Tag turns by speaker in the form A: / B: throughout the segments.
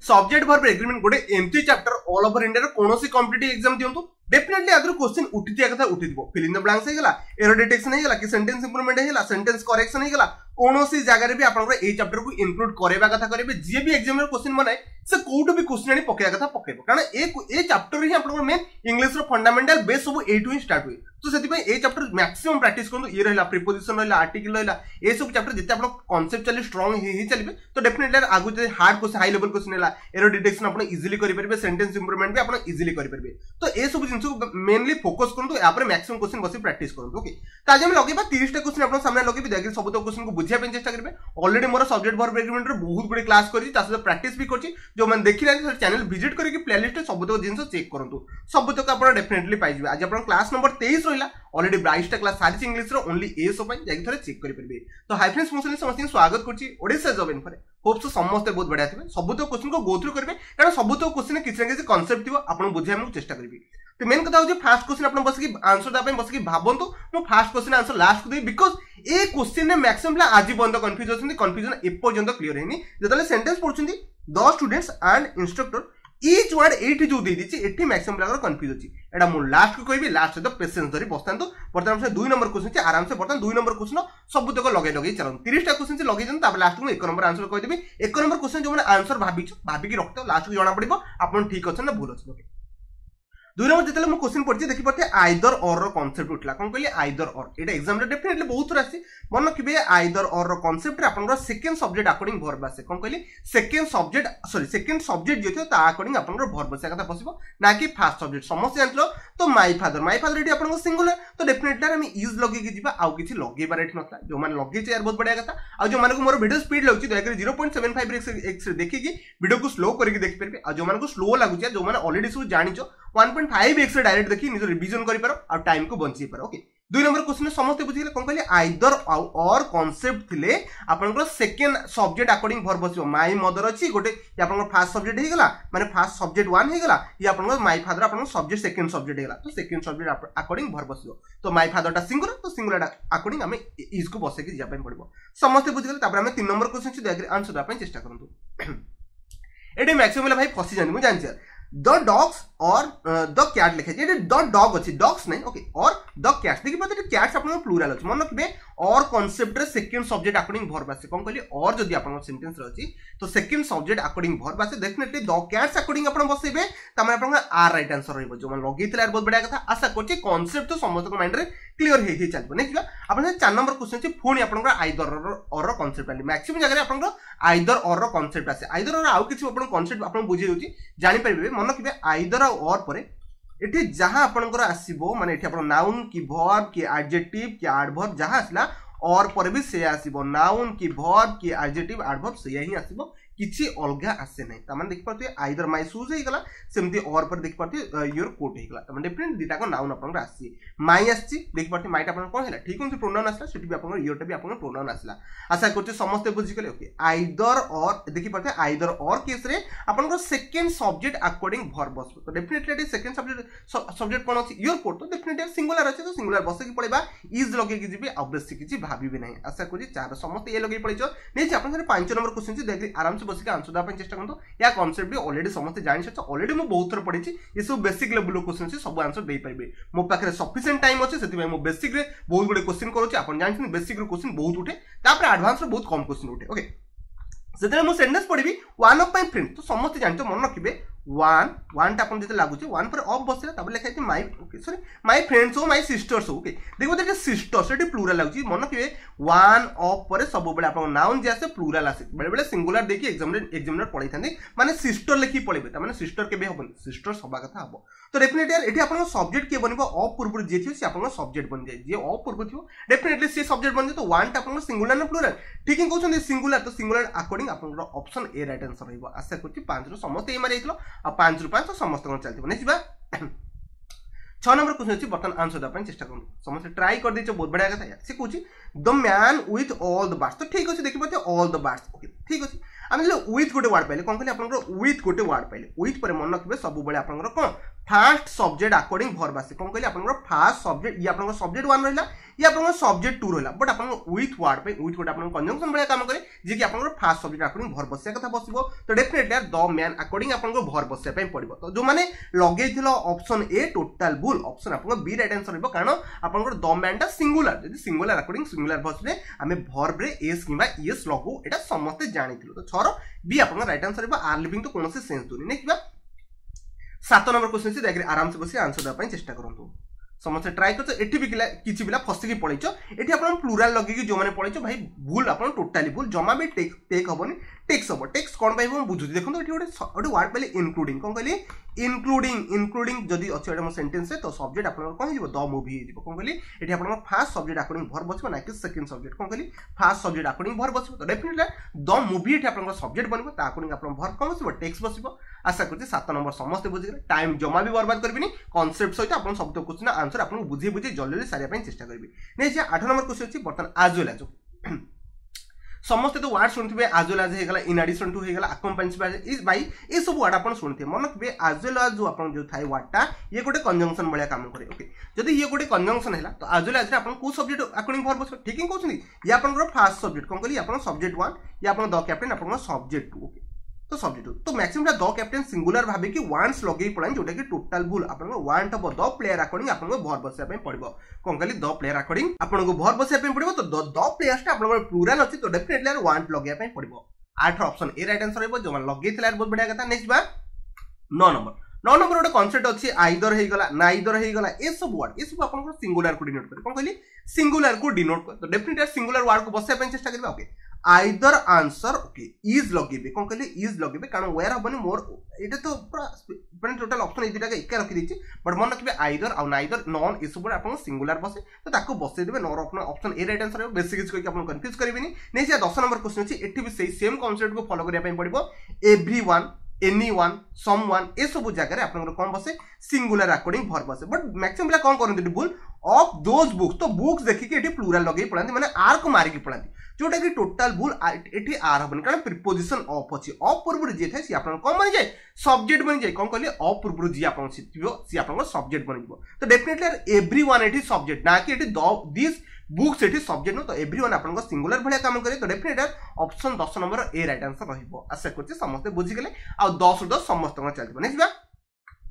A: Subject verb agreement गोटे एमती chapter all over India कौन सी कॉम्पिटिटिव एग्जाम दियंतु डेफिनेटली आदर क्वेश्चन उठितिया कथा उठिदिबो फिल इन द ब्लैंक्स हेगला एरर डिटेक्शन हेगला कि सेंटेंस इंप्रूवमेंट हेगला सेंटेंस करेक्शन हेगला कौन सी जगह रे भी आपन ए चैप्टर को इंक्लूड करेबा कथा करेबे जे भी एग्जाम रे क्वेश्चन बनाए से कोठो भी क्वेश्चन आनी पकेया कथा पकेबो कारण ए चैप्टर ही आपन मेन इंग्लिश रो फंडामेंटल बेस सब ए टू ही स्टार्ट हुए तो सेति पे ए चैप्टर मैक्सिमम प्रैक्टिस करनु ये रहला प्रीपोजिशन रहला आर्टिकल रहला ए सब चैप्टर जते आपन कांसेप्चुअली स्ट्रांग ही चलिबे तो डेफिनेटली आगु जे hard question high level question रहला एरर डिटेक्शन आपन इजीली करि परबे सेंटेंस इंप्रूवमेंट भी आपन इजीली करि परबे तो ए सब जिंस मेनली फोकस करंतु या पर मैक्सिमम क्वेश्चन बसी प्रैक्टिस करंतु ओके त आज हम लगेबा 30 टा क्वेश्चन आपन सामने लगेबी देखि सब तो क्वेश्चन को बुझिया पे चेष्टा करबे already more subject verb agreement रे बहुत बड़ी क्लास करी ता से प्रैक्टिस भी करछि जो मन देखि रानी चैनल विजिट करके प्लेलिस्ट सब तो जिंस चेक करंतु सब तो आपन डेफिनेटली पाइ जिवे आज आपन क्लास नंबर 23 रहिला ऑलरेडी 22 टा क्लास सारी इंग्लिश रो ओनली ए सो पई जाई थरे चेक करि परबे तो हाय फ्रेंड्स मुसली समस्त स्वागत करछि ओडिसा जॉब इन्फो रे होप सो समस्त बहुत बढ़िया थिबे सब तो क्वेश्चन को गो थ्रू करबे कारण सब तो क्वेश्चन किछ ना किछ कांसेप्ट थिबो आपन बुझिया हम चेष्टा करबी तो मेन कथा हो फर्स्ट क्वेश्चन आपन बस की आंसर दा पे बस की भाबंतु मो फर्स्ट क्वेश्चन आंसर लास्ट को दे बिकॉज़ ए क्वेश्चन ने मैक्सिमम ला आज बंद कंफ्यूज होछन कंफ्यूजन ए पर्यंत क्लियर हेनी जतले सेंटेंस पढछुंदी the students and instructor each word एठी जो दे दिछि एठी मैक्सिमम लागर कंफ्यूज अछि एडा मु लास्ट को कहबी लास्ट तो पेशेंस धरि बसतांतु वर्तमान से 2 नंबर क्वेश्चन छै आराम से वर्तमान 2 नंबर क्वेश्चन सब तक लगे चलन 30 टा क्वेश्चन से लगे जन तब लास्ट को 1 नंबर आंसर कहि देबी 1 नंबर क्वेश्चन जो माने आंसर भाबी की रखतो लास्ट को जाना पड़िबो आपन ठीक अछि ना भूल अछि ओके 2 नंबर जेतले मु क्वेश्चन पढछि देखि पते आइदर और रो कांसेप्ट उठला कोन कहली आइदर और एटा एग्जाम रे डेफिनेटली बहुत थोर आसी मन रखिबे आइदर और रो कांसेप्ट रे आपन सेकंड सब्जेक्ट अकॉर्डिंग वर्ब आसे कोन कहली सेकंड सब्जेक्ट जो ता अकॉर्डिंग आपन वर्ब आसे कथा पसिबो ना कि फर्स्ट सब्जेक्ट समस्त जानलो तो माय फादर एटी आपन सिंगुलर तो डेफिनेटली हम इज लगे कि जिबा आउ किछि लगे बार एठी नथला जो मान लगे छै यार बहुत बढ़िया कथा आ जो मान को मोर वीडियो स्पीड लगछि दया कर 0.75 x रे देखि कि वीडियो को स्लो करके देख परबे आ जो मान को स्लो लागु छै जो मान ऑलरेडी सब जानिचो 1.5 x रे डायरेक्ट देखि निज रिवीजन करि पारो आ टाइम को बंची पारो ओके 2 नंबर क्वेश्चन समस्त बुझिले कोन कहले आइदर और कांसेप्ट थिले आपनकर सेकंड सब्जेक्ट अकॉर्डिंग वर्ब बसियो माय मदर अछि गोटे आपनकर फर्स्ट सब्जेक्ट हे गेला माने फर्स्ट सब्जेक्ट 1 हे गेला या आपनकर माय फादर आपनकर सब्जेक्ट सेकंड सब्जेक्ट हे गेला तो सेकंड सब्जेक्ट अकॉर्डिंग वर्ब बसियो तो माय फादर टा सिंगुलर तो सिंगुलर अकॉर्डिंग हमें इज को बसे के जापन पड़िबो समस्त बुझिले तापर हमें 3 नंबर क्वेश्चन से देख आंसर दा पय चेष्टा करंतु एडे मैक्सिमम भाई फसी जानी मु जानछि द डॉग्स और द कैट लिखे जे द डॉग अछि डॉग्स नहीं ओके और द कैट्स देखि पते कैट्स आपन प्लूरल अछि मन रखबे और कांसेप्ट रे सेकंड सब्जेक्ट अकॉर्डिंग वर्ब आसे कोन कहली और जदी आपन सेंटेंस रे अछि तो सेकंड सब्जेक्ट अकॉर्डिंग वर्ब आसे डेफिनेटली द कैट्स अकॉर्डिंग आपन बसेबे त माने आपन आर राइट आंसर रहइबो जो मन लगेतिला बहुत बढ़िया कथा आशा करछि कांसेप्ट तो समस्त को माइंड रे क्लियर हे चलबो नै किबा आपन 4 नंबर क्वेश्चन अछि फोन आपन आइदर और कांसेप्ट आली मैक्सिमम जगह आपन आइदर और कांसेप्ट आसे आइदर और आउ किछि आपन कांसेप्ट आपन बुझि होछि जानि परबे मन रखबे आइदर और परे एठी जहां आपनकर आसीबो माने एठी आपन नाउन की वर्ब की एडजेक्टिव की एडवर्ब जहां आसला और पर भी से आसीबो नाउन की वर्ब की एडजेक्टिव एडवर्ब से यही आसीबो किछि अलगा आसे नै त मन देख परते आइदर माय शूज हे गला सेमती और पर देख परते योर कोट हे गला त मन डिफरेंट दिटा को नाउन आपन आसी माय आसी देख परते मायटा आपन कोन हैला ठीक होन प्रोनाउन आसला सेठी भी आपन योर टा भी आपन प्रोनाउन आसला आशा करते समस्त बुझि गेले ओके आइदर और देखि परते आइदर और केस रे आपन को सेकंड सब्जेक्ट अकॉर्डिंग वर्ब बसबो तो डेफिनेटली सेकंड सब्जेक्ट कोन अछि योर कोट तो डेफिनेटली सिंगुलर अछि तो सिंगुलर बसे की पड़ेबा इज लगे कि जिबे ऑब्वियसली किछि भाबी भी नै आशा करि चार समस्त ए लगे पड़िछो नै जे आपन 5 नंबर क्वेश्चन से देखि आराम से बस के आंसर दा चेष्टा करतो या कांसेप्ट भी ऑलरेडी समस्त जानि छ ऑलरेडी मु बहुत थर पढिछि ये सब बेसिक लेवल क्वेश्चन से सब आंसर दे पाइबे मो पाखरे सफिशिएंट टाइम अछि सेति मु बेसिक रे बहुत गुडे क्वेश्चन करूछि आपन जानि बेसिक रे क्वेश्चन बहुत उठे तापर एडवांस रे बहुत कम क्वेश्चन उठे ओके सेतरे मु सेंटेंस पढिबी वन ऑफ माय फ्रेंड तो समस्त जानि छ मन रखिबे वन टा अपन जते लागु छै वन पर ऑफ बसला तब लिखाइ छै my okay sorry my friends हो माय सिस्टर्स हो ओके देखो देखो सिस्टर्स एटी प्लूरल लागु छै मन रखिबे वन ऑफ पर सब बेले अपन नाउन जे आसे प्लूरल आसे बेले बेले सिंगुलर देखि एग्जामिनर पढै थांदी माने सिस्टर लिखि पढिबे त माने सिस्टर केबे होबन सिस्टर सबा कथा हबो तो डेफिनेटली यार एठी अपन सब्जेक्ट के बनबो ऑफ पूर्व जे थियो से अपन सब्जेक्ट बन जाय जे ऑफ पूर्व थियो डेफिनेटली से सब्जेक्ट बन जाय तो वन टा अपन सिंगुलर ना प्लूरल ठीक है कहउछन सिंगुलर तो सिंगुलर अकॉर्डिंग अपन ऑप्शन ए राइट आंसर रहइबो आशा करछि 5 रो समस्त ए मारि आइतलो आ 5 रो 5 तो समस्त कोन चलतिबो नै जिबा 6 नंबर क्वेश्चन अछि बटन आंसर दा पन चेष्टा करू समस्त ट्राई कर दैछो बहुत बढ़िया कथा यार से कहउछि the man with all the birds तो ठीक अछि देखि पते ऑल द बर्ड्स ओके ठीक अछि आमे विथ गोटे वर्ड पाइले कोन कहले आपन विथ गोटे वर्ड पाइले विथ पर मन रखबे सब बेले आपन कोन फास्ट सब्जेक्ट अकॉर्डिंग भर्ब आसे कौन कहली आपन फास्ट सब्जेक्ट ये आपन सब्जेक्ट 1 रहला ये आपन सब्जेक्ट 2 रहला बट आपन विथ वर्ड आपन कंजंक्शन भलिया काम करे जे कि आपन फास्ट सब्जेक्ट अकॉर्डिंग भर्ब बसिया कथा बसिबो तो डेफिनेटली द मैन अकॉर्डिंग आपन भर्ब बसिया पय पड़िबो तो जो माने लगेइथिलो ऑप्शन ए टोटल भूल ऑप्शन आपन बी राइट आंसर रहबो कारण आपन द मैन टा सिंगुलर जदि सिंगुलर अकॉर्डिंग सिंगुलर बसले हमें भर्ब रे एस किबा एस लगो एटा समस्त जानिथिलो तो छर बी आपन राइट आंसर रहबो आर लिविंग तो कोनोसी सेंस दुनी नेक्स्ट 7 नंबर क्वेश्चन से आराम से बस आंसर देवाई चेष्टा करूँ समस्त ट्राए कर एटी भी किसी पिला फसिकी पलैच ये आप प्लूराल लगे जो मैंने पलैच भाई भूल आप टोटाली भूल जमा भी टेक हेनी टेक्स हम टेक्स कौन पाइब बुझुची देखो ये गोटे वर्ड पाइले इनक्लूडिंग कौन कहली इनक्लूडिंग जदि अच्छे मो सेंटेंस तो सब्जेक्ट आप कौन हो द मूवी हो कौन कहली ये आप फास्ट सब्जेक्ट अकॉर्डिंग भर बस ना कि सेकंड सब्जेक्ट कौन कहली फास्ट सब्जेक्ट अकॉर्डिंग भर बस तो डेफिनेटली द मूवी ये आप सब्जेक्ट बनब अकॉर्डिंग आप भर कौन बस टेक्स बस आशा कर 7 नंबर समस्त बुझे टाइम जमा भी बर्बाद करनी कॉन्सेप्ट सहित आप सब क्वेश्चन आंसर आप बुझे बुझे जल्दी जल्दी सारे चेष्टा करेंगे नहीं 8 नंबर क्वेश्चन अच्छी बर्तमान आज वेल आज समस्त तो वर्ड शुणुवे आज वेल आज होगा इन एडिशन टू होगा अकम्पानी भाई ये सब वर्ड आप शुणुवे मन रखिए आज वेल आज जो थाए वर्डटा ये गोटे कंजंक्शन भाया काम करे ओके जदि ये गोटे कंजंक्शन है तो आज वेल आज आप सब्जेक्ट अकॉर्डिंग भर बस ठीक ही कहते ये आप फास्ट सब्जेक्ट कौन कहली आप सब्जेक्ट 1 ये आप द कैप्टेन आप सब्जेक्ट 2 ओके तो सब्जेक्ट तो मैक्सिमम द कैप्टेन सिंगुलर भाबी कि वन्स लगे पड़ानी जोटा कि टोटल भूल आपन one top the player according आपन भर बसिया पे पड़िबो कोन कहली द प्लेयर अकॉर्डिंग आपन को भर बसिया पे पड़िबो तो द प्लेयर्स आपन प्लूरल अछि तो डेफिनेटली वन लगे पे पड़िबो 8 ऑप्शन ए राइट आंसर रहबो जो मन लगे थिला बहुत बढ़िया कथा नेक्स्ट बा 9 नंबर गोटे कॉन्सेप्ट अछि आइदर हेगला नाइदर हेगला ए सब वर्ड ए सब आपन सिंगुलर को डिनोट करे कोन कहली सिंगुलर को डिनोट करे तो डेफिनेटली सिंगुलर वर्ड को बसिया पे चेष्टा करबा okay either answer okay is लगे कौन कहले इज लगे कारण वेयर हबनी मोर ये तो पूरा टोटल ऑप्शन ये एक रखी देछि बट मन रखिबे आइदर आ नाइदर नॉन ए सब आपन सिंगुलर बसे तो ताको बसे देबे नॉर ऑप्शन ए राइट आंसर बेसिक किछ कोइ आपन कंफ्यूज करबिनी नै जे 10 नंबर क्वेश्चन अछि एठी भी सही सेम कांसेप्ट को फॉलो करिया पय पड़िबो एवरीवन एनीवन समवन ए सब जगह रे आपन कोन बसे सिंगुलर अकॉर्डिंग भर बसे बट मैक्सिमम पिला कोन करन भूल ऑफ दोज बुक्स तो बुक्स देखि के एठी प्लूरल लगे पड़ांती माने आर को मारी के पड़ांती जोटा कि टोटल भूल एठी आर हबन कारण प्रीपोजिशन ऑफ अछि ऑफ पूर्व जे थाय सी आपन कोन बनि जाय सब्जेक्ट बनि जाय कोन कहली ऑफ पूर्व जे आपन सिथिबो सी आपन सब्जेक्ट बनिबो तो डेफिनेटली एवरीवन एठी सब्जेक्ट ना कि एठी दिस बुक्स एठी सब्जेक्ट नो तो एवरीवन आपन सिंगुलर भलिया काम करे तो definitely option 10 number A right answer रहिबो आशा करछि समस्त बुझि गेले आ 10 10 समस्त को चलबो नेक्स्ट बा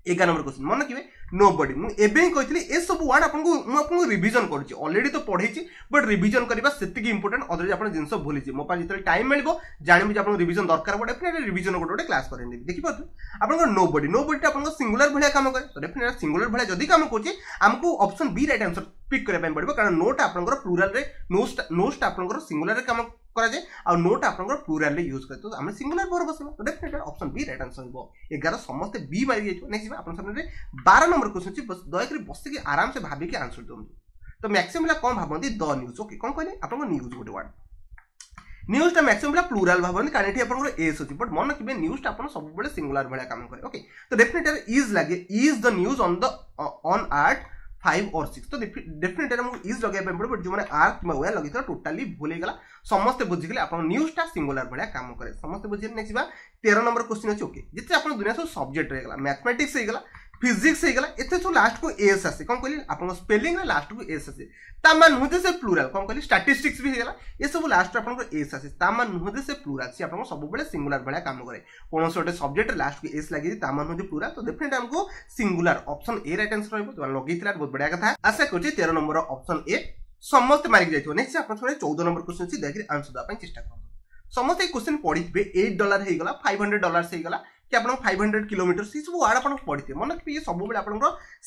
A: 11 नंबर क्वेश्चन मन रखिए नोबडी मु एबे ही कहथि ए सब वर्ड आपन को रिवीजन करछि ऑलरेडी तो पढैछि बट रिवीजन करबा सेति की इंपोर्टेंट अदर आपन जिंस भूली छी मोपा जितले टाइम मिलबो जानिबि जे आपन रिवीजन दरकार बड डेफिनेटली रिवीजन गोटे क्लास करेंगे देखि पाथु आपन नोबडी आपन सिंगुलर भलिया काम करे तो डेफिनेटली सिंगुलर भलिया जदी काम करछि हमको option B right answer pick करे पड़ो कारण नोट आपन प्लूरल रे नोस्ट आपन सिंगुलर रे काम करा जाए आ नोट आपन प्लूरल रे यूज करे तो हम सिंगुलर भर बसबो तो definitely option B right answer हो 11 समस्त बी मारी जाइछो नेक्स्ट आपन सामने 12 नंबर क्वेश्चन छी दया करी बस के आराम से भाबी के आंसर दंतु तो मैक्सिमम कोन भाबंती द न्यूज ओके कोन कहले आपन न्यूज गोटे वर्ड न्यूज टा मैक्सिमम प्लूरल भाबंती कारण एठी आपन एस अछि बट मन रखिबे न्यूज टा आपन सब बेले सिंगुलर भलिया काम करे ओके तो डेफिनेटली इज लगे is the news on earth 5 और 6 तो डेफिनेटली हम इज लगे पे पड़ो जो माने आर किबा वे लगे तो टोटली भूल गेला समस्त बुझि गेले आपन न्यूज टा सिंगुलर भलिया काम करे समस्त बुझि नेक्स्ट बा 13 नंबर क्वेश्चन अछि ओके जिते आपन दुनिया सब सब्जेक्ट रह गेला मैथमेटिक्स हे गेला फिजिक्स हे गेला एते तो लास्ट को एस आसे कोन कहली आपन स्पेलिंग रे लास्ट को एस आसे तामा नुहदे से प्लूरल कोन कहली स्टैटिस्टिक्स भी हे गेला ये सब लास्ट आपन को एस आसे तामा नुहदे से प्लूरल से आपन सब बेले सिंगुलर भलिया काम करे कोनोस ओटे सब्जेक्ट लास्ट को एस लागि तामा नुहदे प्लूरल तो डेफिनेटली हमको सिंगुलर ऑप्शन ए राइट आंसर रहबो तो लगितला बहुत बढ़िया कथा आशा करछि 13 नंबर ऑप्शन ए समस्त मार्क जाइतो नेक्स्ट आपन 14 नंबर क्वेश्चन छी देखि आंसर दा पय चेष्टा करब समस्त क्वेश्चन पढिबे $8 हे गेला $500 हे गेला कि आपन 500 किलोमीटर सी सब वर्ड आपन पढिते मन कि ये सब बेले आपन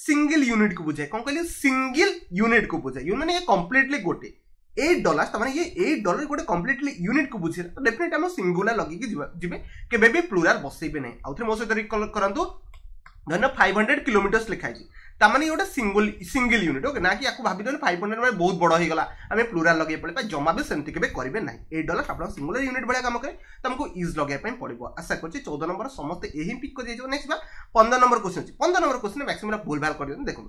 A: सिंगल यूनिट को बुझाय कोन कहली सिंगल यूनिट को बुझाय यूनिट माने कंप्लीटली गोटे $8 तो माने ये $8 गोटे कंप्लीटली यूनिट को बुझे तो डेफिनेटली हम सिंगुलर लगी कि जिबे केबे भी प्लूरल बसैबे नै आउथरे मो सहित रिकॉल करंतु धन 500 किलोमीटर लिखाई छी ता माने गोटे सिंगल यूनिट ओके ना कि याको भाबी दन 500 माने बहुत बड़ हो गेला हमें प्लूरल लगे पड़े जमा भी सेमति केबे करिवे नै $8 आपन सिंगुलर यूनिट बडा काम करे त हमको इज लगे पय पड़िबो आशा करछि 14 नंबर समस्त एही पिक कर दिजो नेक्स्ट बा 15 number question 15 number question maximum भूल भाल कर दियो देखो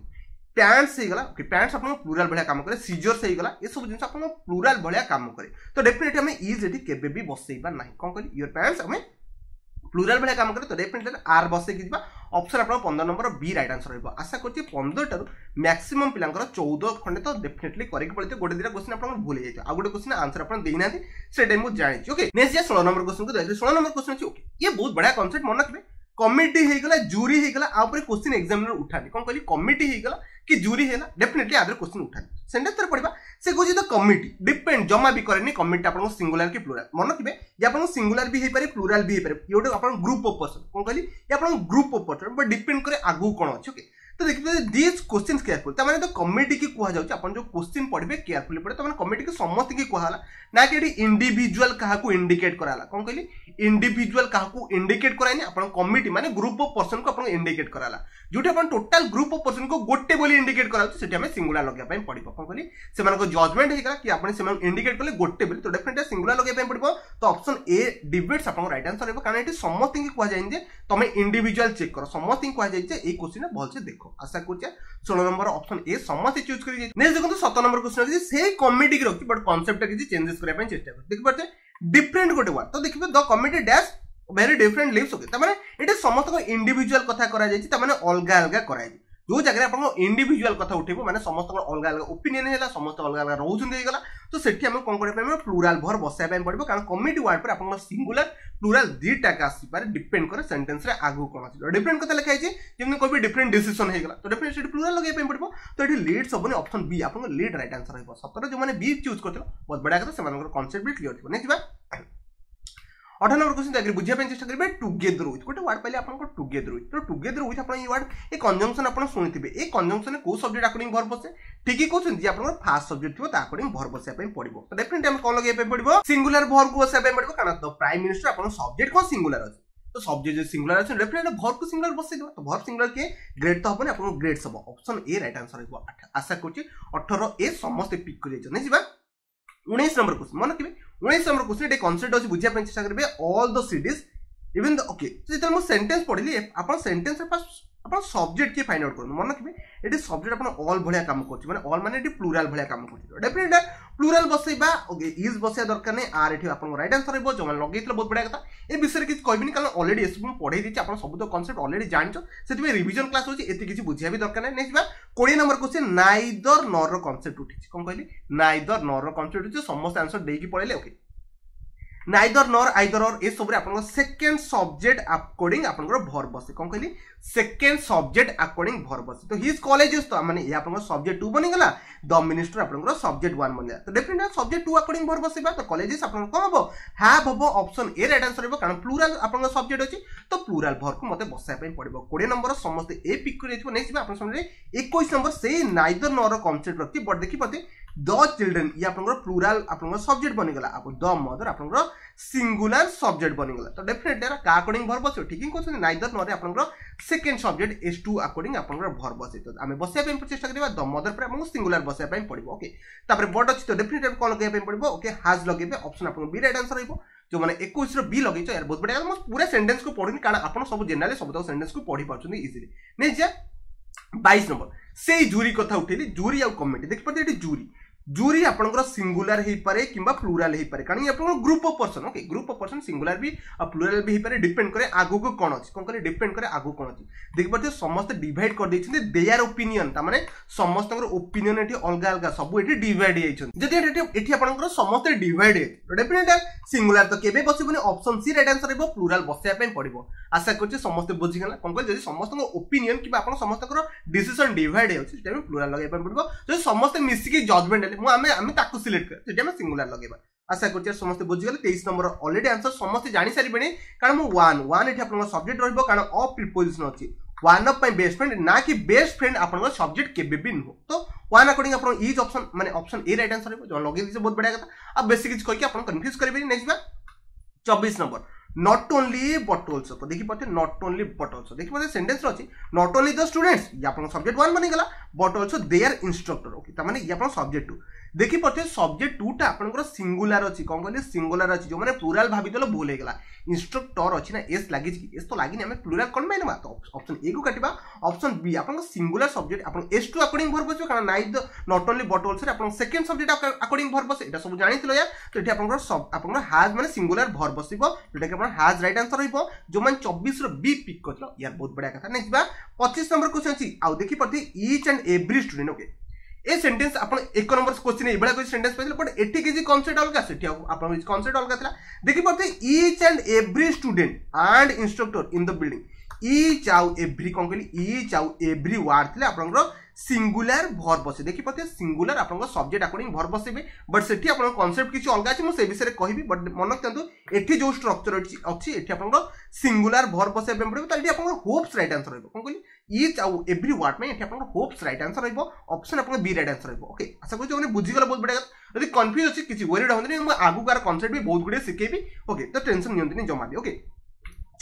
A: पैंट्स हे गेला ओके पैंट्स आपन प्लूरल बडा काम करे सीजर्स हे गेला ए सब जिंस आपन प्लूरल बडा काम करे तो डेफिनेटली हमें इज एठी केबे भी बसैबा नै कोन कहली योर पैंट्स हमें प्लूरल भलिया काम करे तो डेफिनेटली आर बसे कि दिबा ऑप्शन आपन 15 नंबर बी राइट आंसर रहइबो आशा करछि 15 टारु मैक्सिमम पिलांकर 14 खंडे तो डेफिनेटली करेक्ट पड़ते गोटे दिटा क्वेश्चन आपन भूल जाइते आ गोटे क्वेश्चन आंसर आपन देइना से टाइम मु जानि ओके नेक्स्ट जे 16 नंबर क्वेश्चन को देखि 16 नंबर क्वेश्चन अछि ओके ये बहुत बढ़िया कांसेप्ट मन रखबे कमिटी हे गला जूरी हे गला आ ऊपर क्वेश्चन एग्जामिनर उठानी कोन कहली कमिटी हे गला कि जूरी हेला डेफिनेटली आदर क्वेश्चन उठानी सेंटेंस तर पढिबा से गोजी द कमिटी डिपेंड जमा भी करेनी कमिटी आपन सिंगुलर की प्लुरल मन रखबे ये आपन सिंगुलर भी हे पारे प्लुरल भी हे पारे योटे आपन ग्रुप ऑफ पर्सन कोन कहली ये आपन group of person but depend करे आगु कोन अछि ओके तो देखिए दिस क्वेश्चंस केयरफुल त माने तो कमिटी की कुहा जाउछ अपन जो क्वेश्चन पढबे केयरफुली पढे त माने कमिटी के समस्त की कुहाला ना कि इंडिविजुअल काहा को इंडिकेट कराला कोन कहली इंडिविजुअल काहा को इंडिकेट कराइनी अपन कमिटी माने ग्रुप ऑफ पर्सन को अपन इंडिकेट कराला जोटे अपन टोटल ग्रुप ऑफ पर्सन को गोटे बोली इंडिकेट कराउछ सेठी हमें सिंगुलर लगे पय पडिबो कोन कहली से मान को जजमेंट हे करा कि अपन से मान इंडिकेट करले गोटे बोली तो डेफिनेटली सिंगुलर लगे पय पडिबो तो option A debates upon right answer हेबो कारण एटी समस्त की कुहा जाइन जे तमे इंडिविजुअल चेक करो समस्त की कुहा जाइन जे ए क्वेश्चन भल से देखो आशा करछ 16 नंबर ऑप्शन ए समस्त चूज करि जाय नेक्स्ट देखो 17 नंबर क्वेश्चन अछि से कमिटी की रखि बट कांसेप्ट किछि चेंजेस करे पय चेष्टा कर देखि परते डिफरेंट गोटे वर्ड तो देखिबे the committee dash very different lives okay त माने एटे समस्त को इंडिविजुअल कथा करा जाय त माने अलगा अलगा कराय जो जगह आपन इंडिविजुअल कथा उठेबो माने समस्त को अलगा अलगा ओपिनियन हेला समस्त अलगा अलगा रहउछन देई गला तो सेठी हम कोन करे पे प्लुरल भर बसाय पे पड़बो कारण कमिटी वर्ड पर आपन सिंगुलर प्लुरल दीटा का आसी पारे डिपेंड करे सेंटेंस रे आगु कोन अछि डिफरेंट कथा लिखाइ छै जेमने कोइ भी डिफरेंट डिसीजन हे गला तो डेफिनेटली प्लुरल लगे पे पड़बो तो एठी लीड्स सबने ऑप्शन बी आपन लीड राइट आंसर हेबो 17 जो माने बी चूज करथिलो बहुत बडा कथा सेमानकर कांसेप्ट भी क्लियर थिबो नेक्स्ट बा 18 नंबर क्वेश्चन देखि बुझिया पे चेष्टा करबे टुगेदर विथ गोटे वर्ड पहिले आपन को टुगेदर विथ तो टुगेदर विथ आपन ये वर्ड ए कंजंक्शन आपन सुनिथिबे ए कंजंक्शन को सब्जेक्ट अकॉर्डिंग वर्ब बसे ठीक ही कहउछन जे आपन फास्ट सब्जेक्ट थिबो ता अकॉर्डिंग वर्ब बसे पे पडिबो तो डेफिनेटली हम कोन लगे पे पडिबो सिंगुलर वर्ब को बसे पे पडिबो कारण तो प्राइम मिनिस्टर आपन सब्जेक्ट को सिंगुलर अछि तो सब्जेक्ट जे सिंगुलर अछि डेफिनेटली वर्ब को सिंगुलर बसे दो तो वर्ब सिंगुलर के ग्रेड तो हबने आपन ग्रेड सब ऑप्शन ए राइट आंसर हेबो आशा करछि 18 ए समस्त पिक कर जाय नै जिबा 19 नंबर क्वेश्चन मन रखिबे 19 नंबर क्वेश्चन ए कांसेप्ट अछि बुझिया पे चेष्टा करबे all the cities even the okay जेते हम सेंटेंस पढिली अपन सेंटेंस रे पास अपन सब्जेक्ट के फाइंड आउट करन मन रखिबे एटी सब्जेक्ट अपन ऑल भलिया काम करछि माने ऑल माने एटी प्लुरल भलिया काम करछि डेफिनेटली प्लुरल बसैबा ओके इज बसया दरकार नै आर एटी अपन राइट आंसर हेबो जो मन लगेइतलो बहुत बडा कथा ए विषय रे किछ कहबिनी कारण ऑलरेडी एसबु पढाई दिछि अपन सब तो कांसेप्ट ऑलरेडी जानछो सेति रिवीजन क्लास होछि एति किछ बुझिया भी दरकार नै नेक्स्ट बा 20 नंबर क्वेश्चन नाइदर नॉर रो कांसेप्ट उठिछि कोन कहली नाइदर नॉर रो कांसेप्ट उठिछि समस्त आंसर देई की पढले ओके नाइदर नॉर आइदर और ए सब रे आपन सेकंड सब्जेक्ट अकॉर्डिंग आपन वर्ब बसे कोन कहली सेकंड सब्जेक्ट अकॉर्डिंग वर्ब बसे तो हिज कॉलेजेस तो माने ये आपन सब्जेक्ट 2 बनि गला द मिनिस्टर आपन सब्जेक्ट 1 बनि गला तो डेफिनेटली सब्जेक्ट 2 अकॉर्डिंग वर्ब बसेबा तो कॉलेजेस आपन कोन हबो हैव हबो ऑप्शन ए राइट आंसर हबो कारण प्लुरल आपन सब्जेक्ट अछि तो प्लुरल वर्ब को मते बसाय पे पड़िबो 20 नंबर समस्त ए पिक कर जेथिबो नेक्स्ट आपन समझले 21 नंबर से नाइदर नॉर रो कांसेप्ट रखति बट देखि पते द चिल्ड्रन ये आपन प्लुरल आपन सब्जेक्ट बनि गला आपन द मदर आपन सिंगुलर सब्जेक्ट बनि गला तो डेफिनेटली का अकॉर्डिंग वर्ब बसे ठीक कहछन नाइदर नॉर आपन सेकंड सब्जेक्ट S2 अकॉर्डिंग आपन वर्ब बसे तो हमें बसे पे चेष्टा करबा द मदर पर आपन सिंगुलर बसे पे पड़िबो ओके तापर बड अछि तो डेफिनेटली कॉल लगे पे पड़िबो ओके हैज लगेबे ऑप्शन आपन बी राइट आंसर होइबो जो माने 21 रो बी लगैछ यार बहुत बढ़िया हम पूरा सेंटेंस को पढिनी कारण आपन सब जनरली सब तो सेंटेंस को पढि पाछुनी इजीली नेक्स्ट जा 22 नंबर से जूरी कथा उठेली जूरी आ कमिटी देख पते एटी जूरी आपनकर सिंगुलर हे पारे किबा प्लुरल हे पारे कारण आपन group of person okay group of person singular भी और प्लुरल भी हे पारे डिपेंड करे आगु को कोन अछि कोन करे डिपेंड करे आगु कोन अछि देख पते समस्त डिवाइड कर दैछन देयर ओपिनियन ता माने समस्तकर ओपिनियन एठी अलगा अलगा सब एठी डिवाइड हेइछन जदि एठी आपनकर समस्त डिवाइड हे तो डेफिनेटली सिंगुलर तो केबे बसिबोनी ऑप्शन सी राइट आंसर हेबो प्लुरल बसिया पे पड़िबो आशा करछि समस्त बुझि गेला कोन करे जदि समस्तकर ओपिनियन किबा आपन समस्तकर डिसीजन डिवाइड हे अछि सेटा प्लुरल लगे पे पड़िबो जदि समस्त मिसी के जजमेंट हेले मु हमें ताकू सिलेक्ट कर सेटा में सिंगुलर लगेबा आशा करछि समस्त बुझि गेले 23 नंबर ऑलरेडी आंसर समस्त जानि सारि बने कारण मु 1 एठी आपन सब्जेक्ट रहइबो कारण ऑफ प्रीपोजिशन अछि one of my best friend ना कि बेस्ट फ्रेंड आपन सब्जेक्ट केबे भी नो तो वन अकॉर्डिंग आपन इज ऑप्शन माने ऑप्शन ए राइट आंसर हेबो जो लगे दिसे बहुत बढ़िया कथा अब बेसिक किछ कहि के आपन कंफ्यूज करबे नेक्स्ट बा 24 number not only but also तो देखि पते not only but also देखि पते सेंटेंस रो अछि not only the students ये आपन सब्जेक्ट 1 बनि गेला but also their instructor okay त माने ये आपन सब्जेक्ट 2 देखि पथे सब्जेक्ट 2 टा आपनकर सिंगुलर अछि कोन कहले सिंगुलर अछि जो माने प्लुरल भाबी देलो भूल हे गेला इंस्ट्रक्टर अछि ना एस लागि कि एस तो लागि हमें प्लुरल कोन माने तो ऑप्शन ए को काटिबा ऑप्शन बी आपन सिंगुलर सब्जेक्ट आपन S2 अकॉर्डिंग वर्ब बसो कारण night not only but also आपन सेकंड सब्जेक्ट अकॉर्डिंग वर्ब बस एटा सब जानि थिलो या तो एठी आपन हैज माने सिंगुलर वर्ब बसिबो जेटा कि आपन हैज राइट आंसर होइबो जो मान 24 रो बी पिक करलो यार बहुत बढ़िया कथा नेक्स्ट बा 25 नंबर क्वेश्चन अछि आ देखि पथि each and every student okay ए सेंटेंस अपन एक नंबर क्वेश्चन ए बडा कोई सेंटेंस पहिले बट एठी के जी कांसेप्ट अलगा सेठी अपन कांसेप्ट अलगा थला देखि पथि each and every student and instructor in the building each आउ एवरी कोन कहली ईच आउ एवरी वर्ड थले आपनरो सिंगुलर वर्ब बसे देखि पथे सिंगुलर आपन सब्जेक्ट अकॉर्डिंग वर्ब बसेबे बट सेठी आपन कांसेप्ट किछि अलगा अछि मो से विषय रे कहिबी बट मन रखतु एठी जो स्ट्रक्चर अछि एठी आपन सिंगुलर वर्ब बसेबे पड़िबो त एठी आपन होप्स राइट आंसर होइबो कोन कहली ईच आउ एवरी वर्ड में एठी आपन होप्स राइट आंसर होइबो ऑप्शन आपन बी राइट आंसर होइबो ओके आशा करू जे बुझि गला बहुत बढ़िया यदि कंफ्यूज अछि किछि वरीड होंदनी म आगु कार कांसेप्ट भी बहुत गुडे सिखेबी ओके तो टेंशन नियंतनी जमा दे ओके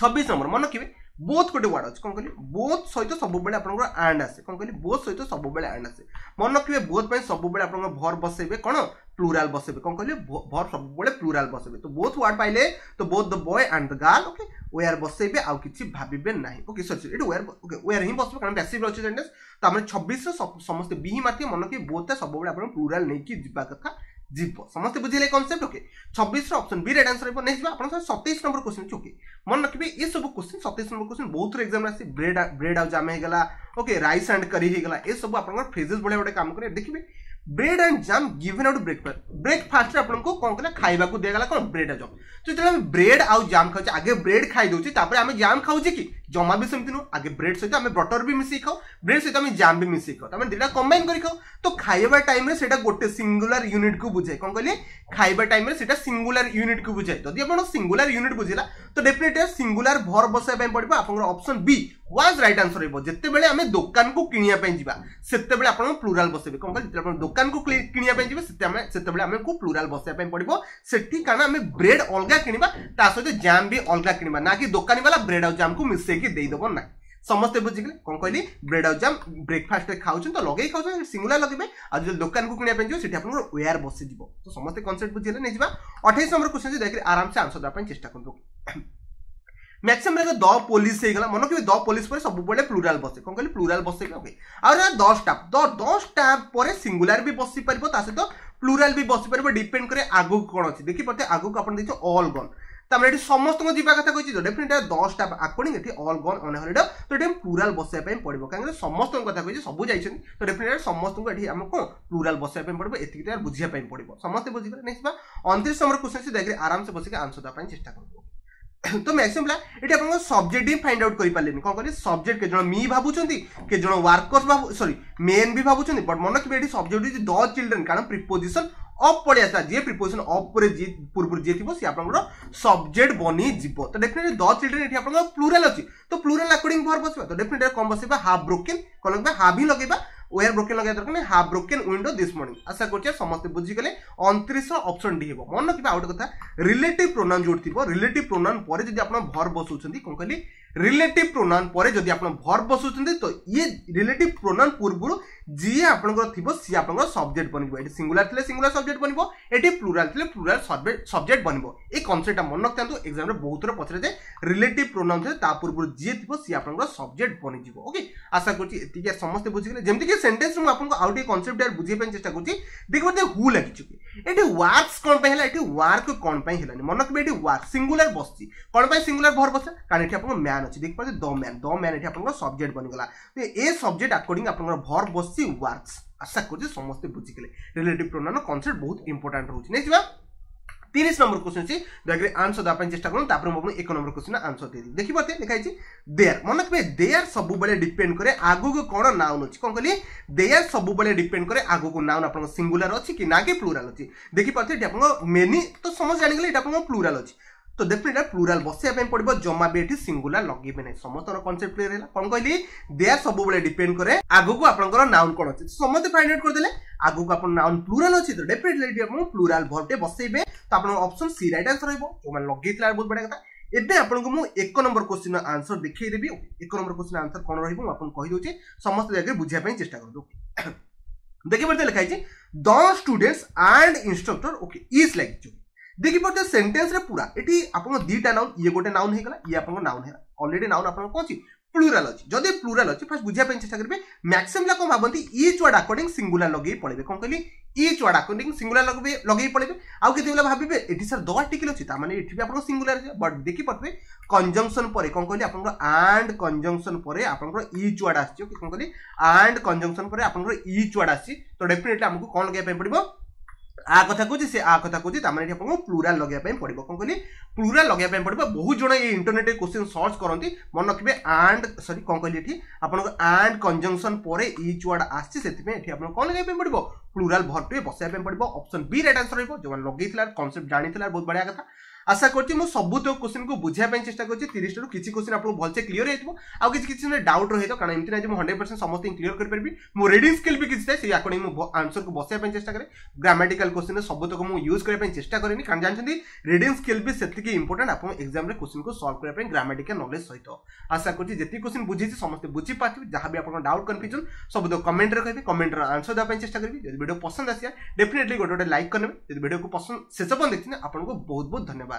A: 26 नंबर मन रखिबे बोथ गोटे वर्ड अछि कोन कहली बोथ सहित सब बेले आपन एंड आसे कोन कहली बोथ सहित सब बेले एंड आसे मन रखिबे बोथ पे सब बेले आपन वर्ब बसेबे कोन प्लुरल बसेबे कोन कहली वर्ब सब बेले प्लुरल बसेबे तो बोथ वर्ड पाइले तो both the boy and the girl okay were बसेबे आ किछि भाबिबे नाही okay sorry it were okay were he बसबे कारण पैसिव अछि सेंटेंस तो हमर 26 रो समस्त बी ही माथि मन रखिबे बोथ सब बेले आपन प्लुरल नै कि जिबा कथा जीव समस्त बुझिले कांसेप्ट ओके 26 रो ऑप्शन बी राइट आंसर हो नेक्स्ट बा आपन 27 नंबर क्वेश्चन ओके मन रखिबे ए सब क्वेश्चन 27 नंबर क्वेश्चन बहुत एग्जाम रासी ब्रेड आउ जाम हे गला ओके राइस एंड करी हे गला ए सब आपन फ्रेजेस बडे बडे काम करे देखिबे bread and jam given out breakfast आपन को कोन कला खाइबा को देगला कोन ब्रेड आ जाम तो जब हम ब्रेड आउ जाम खाउ आगे ब्रेड खाइ दोछि तापर हम जाम खाउ जे कि जमा भी सेमति नो आगे ब्रेड सहित हम बटर भी मिसी खाउ ब्रेड सहित हम जाम भी मिसी खाउ तमे दिटा कंबाइन करि खाउ तो खाइबा टाइम रे सेटा गोटे सिंगुलर यूनिट को बुझाय कोन कहली खाइबा टाइम रे सेटा सिंगुलर यूनिट को बुझाय जदि आपण सिंगुलर यूनिट बुझिला तो डेफिनेटली सिंगुलर वर्ब बसाय पय पड़बो आपण option B was right answer होइबो जत्ते बेले हमें दुकान को किनिया पय जिबा सेत्ते बेले आपण प्लुरल बसेबे कोन कहली आपण दुकान को किनिया पय जिबे सेत्ते बेले हमें को प्लुरल बसाय पय पड़बो सेठी काना हमें ब्रेड अलगा किनिबा ता सहित जाम भी अलगा किनिबा ना कि दुकानी वाला ब्रेड और जाम को मिसे के देई दबो ना समस्त बुझिगले कोन कहली ब्रेड और जाम ब्रेकफास्ट रे खाउछन तो लगेई खाउछन सिंगुलर लगेबे आ जे दुकान को किनिया पय जियो सेठी आपण वेयर बसे जिवो तो समस्त कांसेप्ट बुझिले नै जिबा 28 नंबर क्वेश्चन जे देखि आराम से आंसर दा पय चेष्टा करबो मैक्सिमम रे द पुलिस हे गला मन कि द पुलिस पर सब बडे प्लुरल बसे कोन कहली प्लुरल बसे ओके और 10 टा पर सिंगुलर भी बसी परबो ता से तो प्लुरल भी बसी परबो डिपेंड करे आगु कोन अछि देखि पते आगु को अपन देखो ऑल गन तमरे एठी समस्त को जीवा कथा कहि तो डेफिनेटली 10 टा अकॉर्डिंग एठी ऑल गन ऑन हॉलिडे तो एठी प्लुरल बसे पय पड़बो काहे समस्त को कथा कहि सब जाइछन तो डेफिनेटली समस्त को एठी हमको प्लुरल बसे पय पड़बो एति यार बुझिया पय पड़बो समस्त बुझि गले नेक्स्ट बा 29 नंबर क्वेश्चन से देखि आराम से बसे के आंसर दा पय चेष्टा करबो तो मैक्सिमम ला एठी अपन सब्जेक्ट ही फाइंड आउट करि पालेनी कोन कहली सब्जेक्ट के जण मी भाबुचंती के जण वर्कर्स भाबु सॉरी मेन भी भाबुचंती बट मन कि एठी सब्जेक्ट इज द चिल्ड्रन कारण प्रीपोजिशन ऑफ पड़िया था जे प्रीपोजिशन ऑफ पर जे पूर्व जे थिबो से आपन सब्जेक्ट बनी जिवो तो डेफिनेटली द चिल्ड्रन एठी आपन प्लुरल अछि तो प्लुरल अकॉर्डिंग वर्ब बसबा तो डेफिनेटली कम बसबा हाफ ब्रोकन कोन लगबा हाफ ही लगेबा वेयर ब्रोकन लगे दरकार नै half broken window this morning आशा करछ समस्त बुझि गले 29 ऑप्शन डी हेबो मन कि आउट कथा रिलेटिव प्रोनाउन जोड़ थिबो रिलेटिव प्रोनाउन परे जदि आपन वर्ब बसुचंदी कोन कहली रिलेटिव प्रोनाउन परे जदि आपन वर्ब बसुचंदी तो ये रिलेटिव प्रोनाउन पूर्वरु जी आपनकर थिबो सी आपनकर सब्जेक्ट बनिबो एटी सिंगुलर थिले सिंगुलर सब्जेक्ट बनिबो एटी प्लुरल थिले प्लुरल सब्जेक्ट बनिबो ए कांसेप्ट मन रखतांतु एग्जाम रे बहुत रे पछरे जे रिलेटिव प्रोनाउन थिले ता पूर्वरु जी थिबो सी आपनकर सब्जेक्ट बनि जिवो ओके आशा करछि एतिके समस्त बुझि गेले जेमति कि सेंटेंस नु आपनको आउट ए कांसेप्ट यार बुझिए पे चेष्टा करछि देखबो ते हु लागि चुकी एटी वर्क्स कोन पे हला एटी वर्क कोन पे हलानी मन रखबे एटी वर्क सिंगुलर बसछि कोन पे सिंगुलर वर्ब बसला कारण एटी आपन मैन अछि देख पाते द मैन एटी आपन सब्जेक्ट बनि गला तो ए सब्जेक्ट अकॉर्डिंग आपन वर्ब बसछि वर्क्स आशा करछि समस्त बुझि गेले रिलेटिव प्रोनाउन कांसेप्ट बहुत इंपोर्टेंट रहउछि नै जिबा 30 नंबर क्वेश्चन छी देखरे आंसर दा पय चेष्टा करन तापर हम 1 नंबर क्वेश्चन आंसर दे दी देखि पते लिखाइ छी देयर मन रखबे देयर सब बेले डिपेंड करे आगु को कोन नाउन अछि कोन कहली देयर सब बेले डिपेंड करे आगु को नाउन आपन सिंगुलर अछि कि ना कि प्लुरल अछि देखि पते एटा आपन मेनी तो समझ जानि गेले एटा आपन प्लुरल अछि तो डेफिनेटली प्लुरल बसे पे पड़बो जमा भी एठी सिंगुलर लगेबे नै समस्त कांसेप्ट क्लियर हैला कोन कहली देयर सब बेले डिपेंड करे आगु को आपनकर नाउन कोन अछि समस्त फाइंड आउट कर देले आगु को अपन नाउन प्लुरल अछि तो डेफिनेटली एठी आपन प्लुरल वर्ब टे बसेबे तो आपन ऑप्शन सी राइट आंसर होइबो जो मन लगेतला बहुत बडा कथा एबे आपन को मु 1 नंबर क्वेश्चन आंसर देखै देबी 1 नंबर क्वेश्चन आंसर कोन रहिबो आपन कहि दोछि समस्त जगह बुझिया पे चेष्टा करबो देखि पड़ते लिखा है the students and instructor okay is like जो देखि पड़ते सेंटेंस रे पूरा एटी आपन दीटा नाउन ये गोटे नाउन हे गला ये आपन नाउन है ऑलरेडी नाउन आपन कोची प्लूराल अछि जदि प्लूराल अछि फर्स्ट बुझिया पे चेष्टा करबे मैक्सिमम ला को भाबंती ईच वर्ड अकॉर्डिंग सिंगुलर लगेई पड़बे कोन कहली ईच वर्ड अकॉर्डिंग सिंगुलर लगेई पड़बे आउ केते बेला भाबिबे एठी सर द आर्टिकल अछि ता माने एठी भी आपन सिंगुलर अछि बट देखि पड़बे कंजंक्शन परे कोन कहली आपन एंड कंजंक्शन परे आपन ईच वर्ड आछि कोन कहली एंड कंजंक्शन परे आपन ईच वर्ड आछि तो डेफिनेटली हमको कोन लगे पे पड़बो आ कथा को से आ कथा को तामाने आपको प्लूराल लगे पे पड़बो कोन कहली प्लूराल लगे पे पड़बो बहुत जण ये इंटरनेट रे क्वेश्चन सर्च करंती मन रखबे एंड सॉरी कोन कहली एठी आपन एंड कंजंक्शन परे ईच वर्ड आछि सेति पे एठी आपन कोन लगे पे पड़बो प्लूराल वर्ब पे बसाय पे पड़बो ऑप्शन बी राइट आंसर रहबो जो लगेइतला कांसेप्ट जानितला बहुत बढ़िया कथा आशा करछि मु सब तो क्वेश्चन को बुझिया पे चेष्टा करछि 30 रो किछि क्वेश्चन आपन भलसे क्लियर हेतबो आ किछि ने डाउट रहैतो कारण एमति नै जे मु 100% समस्त क्लियर कर परबी मु रीडिंग स्किल भी किछि से अकॉर्डिंग मु आंसर को बसाय पे चेष्टा करे ग्रामेटिकल क्वेश्चन सब तो मु यूज करे पे चेष्टा करेनी कारण जानछन्ती रीडिंग स्किल भी सेतिके इंपोर्टेंट आपन एग्जाम रे क्वेश्चन को सॉल्व करे पे ग्रामेटिकल नॉलेज सहित आशा करछि जेति क्वेश्चन बुझिछि समस्त बुझि पाथि जहां भी आपन डाउट कंफ्यूजन सब तो कमेंट रे कहबे कमेंट रे आंसर द पे चेष्टा करबी यदि वीडियो पसंद आसिया डेफिनेटली गोटे लाइक करबे यदि वीडियो को पसंद शेष पर्यंत देखिने आपन को बहुत बहुत धन्यवाद।